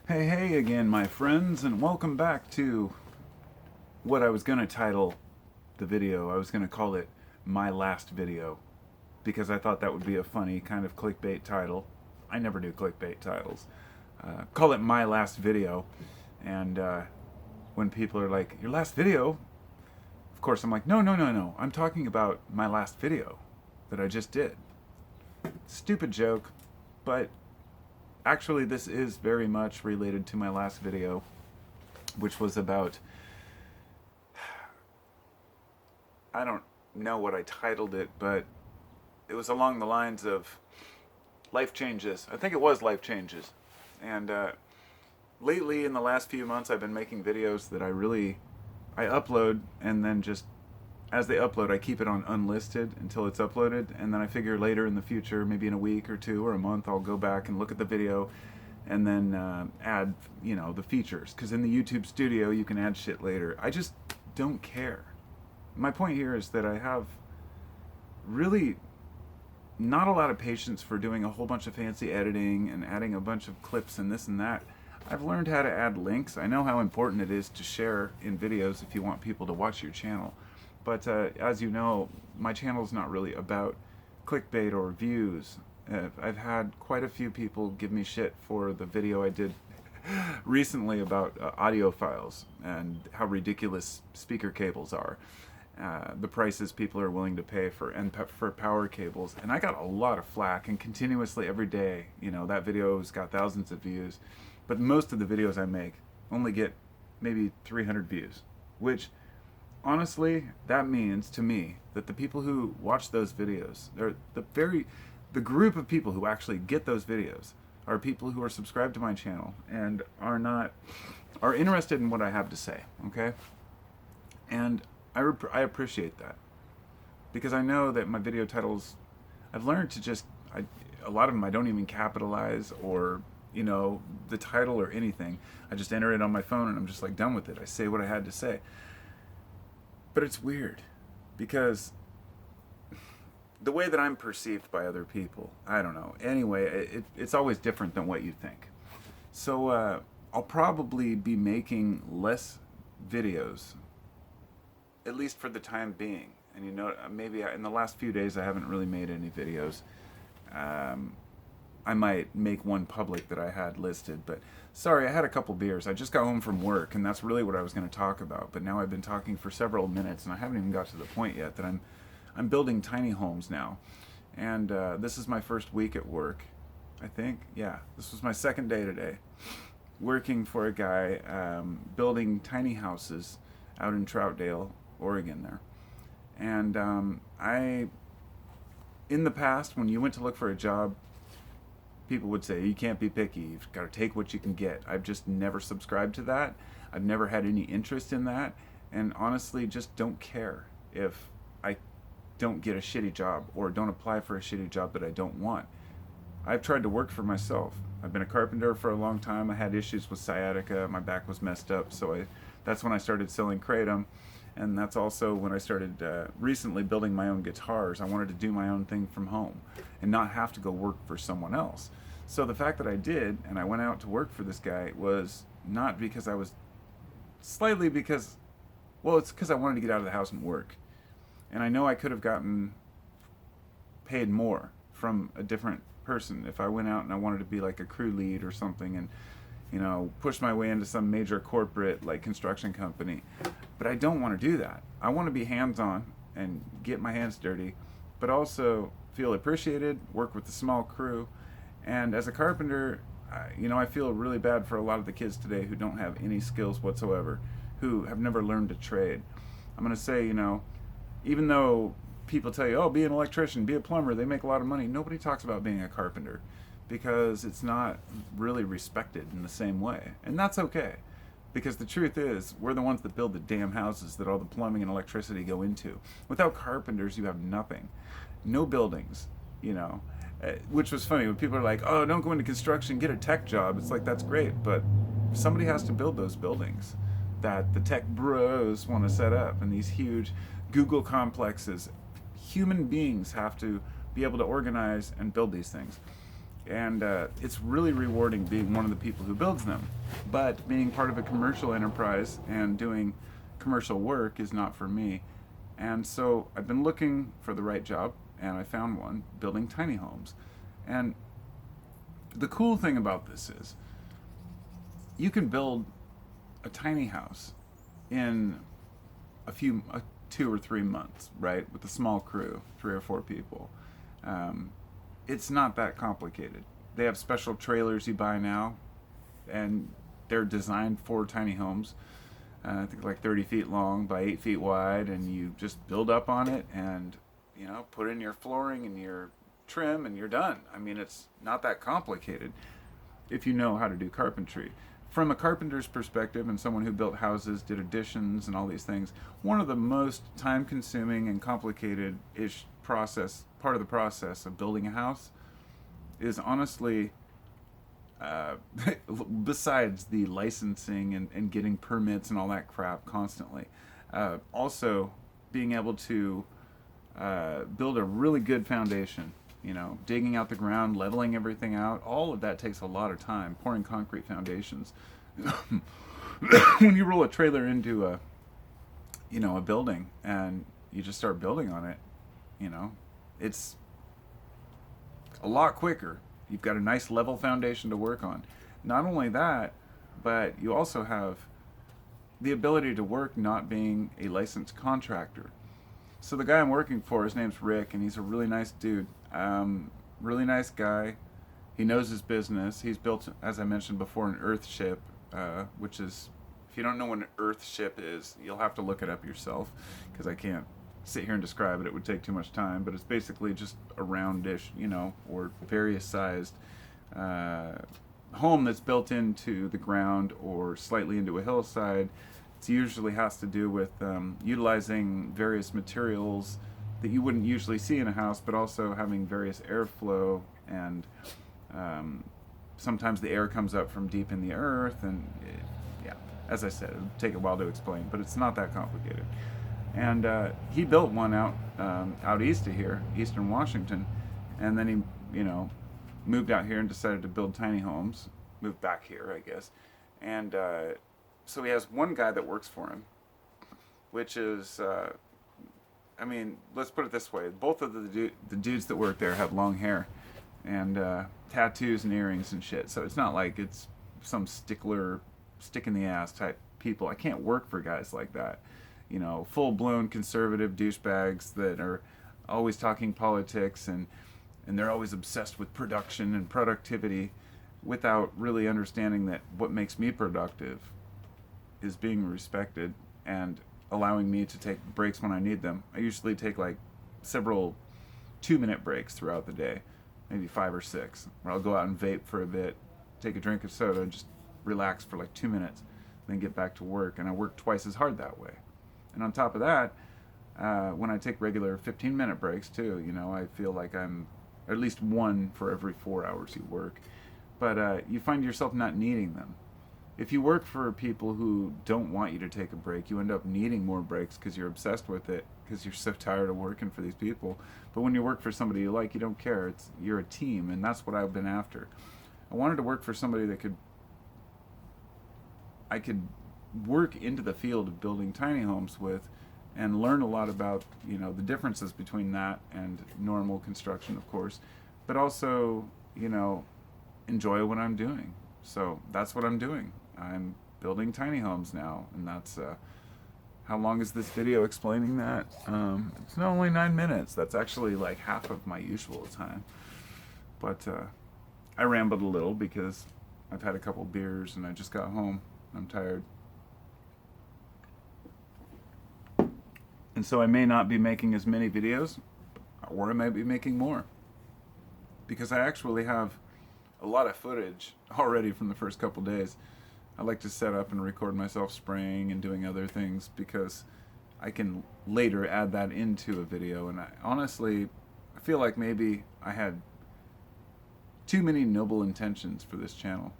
Hey again, my friends, and welcome back to what I was going to title the video. I was going to call it My Last Video because I thought that would be a funny kind of clickbait title. I never do clickbait titles. Call it My Last Video, and when people are like, your last video? Of course, I'm like, no. I'm talking about my last video that I just did. Stupid joke, but actually this is very much related to my last video, which was about, I don't know what I titled it, but it was along the lines of life changes. I think it was life changes. And lately, in the last few months, I've been making videos that I upload, and then just as they upload, I keep it on unlisted until it's uploaded, and then I figure later in the future, maybe in a week or two or a month, I'll go back and look at the video and then add, the features. Because in the YouTube studio, you can add shit later. I just don't care. My point here is that I have really not a lot of patience for doing a whole bunch of fancy editing and adding a bunch of clips and this and that. I've learned how to add links. I know how important it is to share in videos if you want people to watch your channel. But as you know, my channel is not really about clickbait or views. I've had quite a few people give me shit for the video I did recently about audio files and how ridiculous speaker cables are. The prices people are willing to pay for power cables. And I got a lot of flack, and continuously every day, that video's got thousands of views. But most of the videos I make only get maybe 300 views, which honestly, that means to me that the people who watch those videos, they're the group of people who actually get those videos are people who are subscribed to my channel and are interested in what I have to say, okay? And I appreciate that, because I know that my video titles, I've learned to a lot of them I don't even capitalize or the title or anything. I just enter it on my phone and I'm just like done with it. I say what I had to say. But it's weird because the way that I'm perceived by other people, I don't know. Anyway, it's always different than what you think. So I'll probably be making less videos, at least for the time being. And maybe in the last few days I haven't really made any videos. I might make one public that I had listed, but sorry, I had a couple beers. I just got home from work, and that's really what I was going to talk about. But now I've been talking for several minutes, and I haven't even got to the point yet that I'm building tiny homes now. And this is my first week at work, I think. Yeah, this was my second day today, working for a guy building tiny houses out in Troutdale, Oregon there. And in the past, when you went to look for a job, people would say, you can't be picky, you've got to take what you can get. I've just never subscribed to that. I've never had any interest in that, and honestly just don't care if I don't get a shitty job or don't apply for a shitty job that I don't want. I've tried to work for myself. I've been a carpenter for a long time. I had issues with sciatica, my back was messed up, so that's when I started selling kratom. And that's also when I started recently building my own guitars. I wanted to do my own thing from home and not have to go work for someone else. So the fact that I did, and I went out to work for this guy, was not because it's because I wanted to get out of the house and work. And I know I could have gotten paid more from a different person if I went out and I wanted to be like a crew lead or something and push my way into some major corporate like construction company. But I don't want to do that. I want to be hands-on and get my hands dirty, but also feel appreciated, work with a small crew. And as a carpenter, I feel really bad for a lot of the kids today who don't have any skills whatsoever, who have never learned a trade. I'm going to say, even though people tell you, oh, be an electrician, be a plumber, they make a lot of money, nobody talks about being a carpenter, because it's not really respected in the same way. And that's okay, because the truth is, we're the ones that build the damn houses that all the plumbing and electricity go into. Without carpenters, you have nothing. No buildings, which was funny when people are like, oh, don't go into construction, get a tech job. It's like, that's great, but somebody has to build those buildings that the tech bros want to set up, and these huge Google complexes. Human beings have to be able to organize and build these things. And it's really rewarding being one of the people who builds them. But being part of a commercial enterprise and doing commercial work is not for me. And so I've been looking for the right job, and I found one, building tiny homes. And the cool thing about this is you can build a tiny house in a few 2 or 3 months, right, with a small crew, 3 or 4 people. It's not that complicated. They have special trailers you buy now, and they're designed for tiny homes. I think like 30 feet long by 8 feet wide, and you just build up on it and, you know, put in your flooring and your trim and you're done. I mean, it's not that complicated if you know how to do carpentry. From a carpenter's perspective and someone who built houses, did additions and all these things, one of the most time-consuming and complicated-ish part of the process of building a house is honestly, besides the licensing and getting permits and all that crap constantly, also being able to build a really good foundation. You know, digging out the ground, leveling everything out, all of that takes a lot of time. Pouring concrete foundations. When you roll a trailer into a building and you just start building on it, you know, it's a lot quicker. You've got a nice level foundation to work on. Not only that, but you also have the ability to work not being a licensed contractor. So the guy I'm working for, his name's Rick, and he's a really nice dude. Really nice guy. He knows his business. He's built, as I mentioned before, an earth ship, which is, if you don't know what an earth ship is, you'll have to look it up yourself, because I can't sit here and describe it. It would take too much time, but it's basically just a roundish, you know, or various sized home that's built into the ground or slightly into a hillside. It usually has to do with utilizing various materials that you wouldn't usually see in a house, but also having various airflow, and sometimes the air comes up from deep in the earth, and yeah, as I said, it would take a while to explain, but it's not that complicated. And he built one out east of here, eastern Washington, and then he, you know, moved out here and decided to build tiny homes, moved back here, I guess, and so he has one guy that works for him, which is, I mean, let's put it this way. Both of the dudes that work there have long hair and tattoos and earrings and shit. So it's not like it's some stickler, stick-in-the-ass type people. I can't work for guys like that. You know, full-blown conservative douchebags that are always talking politics, and they're always obsessed with production and productivity without really understanding that what makes me productive is being respected and allowing me to take breaks when I need them. I usually take like several 2-minute breaks throughout the day, maybe 5 or 6, where I'll go out and vape for a bit, take a drink of soda, and just relax for like 2 minutes, then get back to work. And I work twice as hard that way. And on top of that, when I take regular 15-minute breaks too, you know, I feel like I'm at least one for every 4 hours you work. But you find yourself not needing them. If you work for people who don't want you to take a break, you end up needing more breaks because you're obsessed with it, because you're so tired of working for these people. But when you work for somebody you like, you don't care. You're a team, and that's what I've been after. I wanted to work for somebody that I could work into the field of building tiny homes with, and learn a lot about, you know, the differences between that and normal construction, of course, but also, you know, enjoy what I'm doing. So that's what I'm doing. I'm building tiny homes now, and that's how long is this video explaining that? It's not only 9 minutes. That's actually like half of my usual time. But I rambled a little because I've had a couple beers and I just got home. I'm tired. And so I may not be making as many videos, or I may be making more, because I actually have a lot of footage already from the first couple days. I like to set up and record myself spraying and doing other things, because I can later add that into a video. And honestly, I feel like maybe I had too many noble intentions for this channel.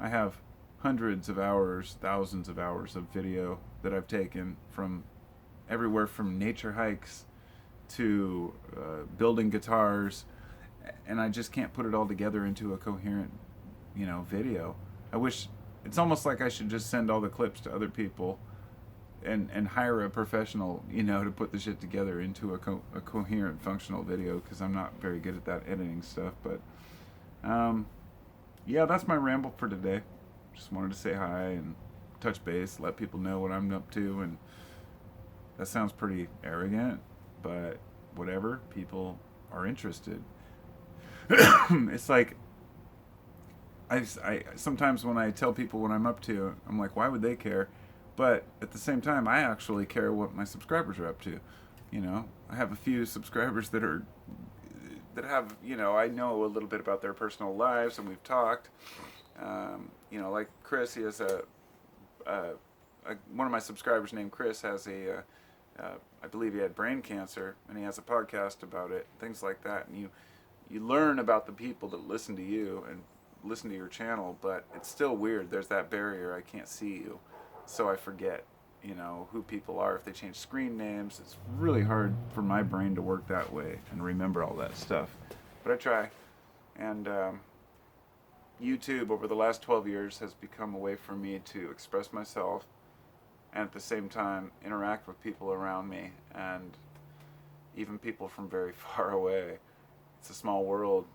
I have hundreds of hours, thousands of hours of video that I've taken from everywhere from nature hikes to building guitars and I just can't put it all together into a coherent, video. I wish, it's almost like I should just send all the clips to other people and hire a professional, to put the shit together into a coherent, functional video, because I'm not very good at that editing stuff. But yeah, that's my ramble for today. Just wanted to say hi and touch base, let people know what I'm up to, and that sounds pretty arrogant, but whatever, people are interested. It's like, I sometimes when I tell people what I'm up to, I'm like, why would they care? But at the same time, I actually care what my subscribers are up to. I have a few subscribers that have, I know a little bit about their personal lives, and we've talked. Like Chris, he has one of my subscribers named Chris has I believe he had brain cancer, and he has a podcast about it, things like that. And you learn about the people that listen to you and listen to your channel, but it's still weird. There's that barrier. I can't see you, so I forget, who people are if they change screen names. It's really hard for my brain to work that way and remember all that stuff, but I try. And YouTube over the last 12 years has become a way for me to express myself and at the same time interact with people around me, and even people from very far away. It's a small world,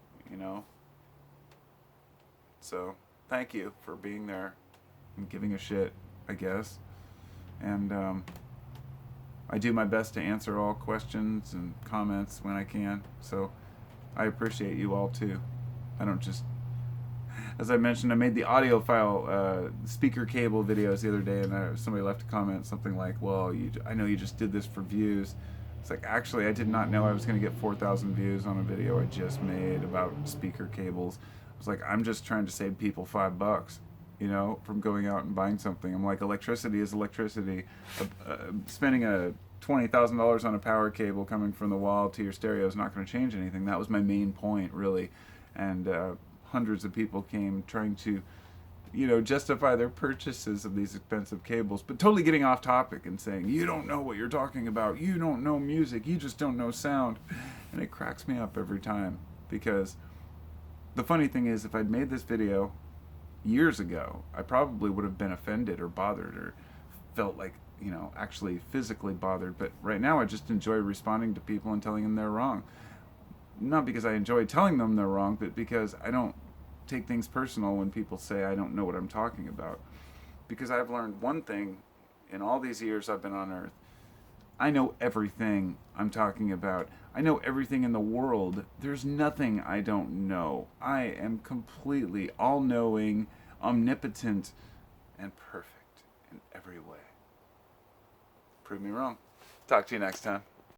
So thank you for being there and giving a shit, I guess. And I do my best to answer all questions and comments when I can. So I appreciate you all too. I don't just, as I mentioned, I made the audio file speaker cable videos the other day, and somebody left a comment, something like, well, I know you just did this for views. It's like, actually, I did not know I was going to get 4,000 views on a video I just made about speaker cables. I was like, I'm just trying to save people $5, from going out and buying something. I'm like, electricity is electricity. Spending $20,000 on a power cable coming from the wall to your stereo is not going to change anything. That was my main point, really. And hundreds of people came trying to, justify their purchases of these expensive cables, but totally getting off topic and saying, you don't know what you're talking about. You don't know music. You just don't know sound. And it cracks me up every time, because the funny thing is, if I'd made this video years ago, I probably would have been offended or bothered or felt like, actually physically bothered. But right now I just enjoy responding to people and telling them they're wrong. Not because I enjoy telling them they're wrong, but because I don't take things personal when people say I don't know what I'm talking about. Because I've learned one thing in all these years I've been on Earth. I know everything I'm talking about. I know everything in the world. There's nothing I don't know. I am completely all-knowing, omnipotent, and perfect in every way. Prove me wrong. Talk to you next time.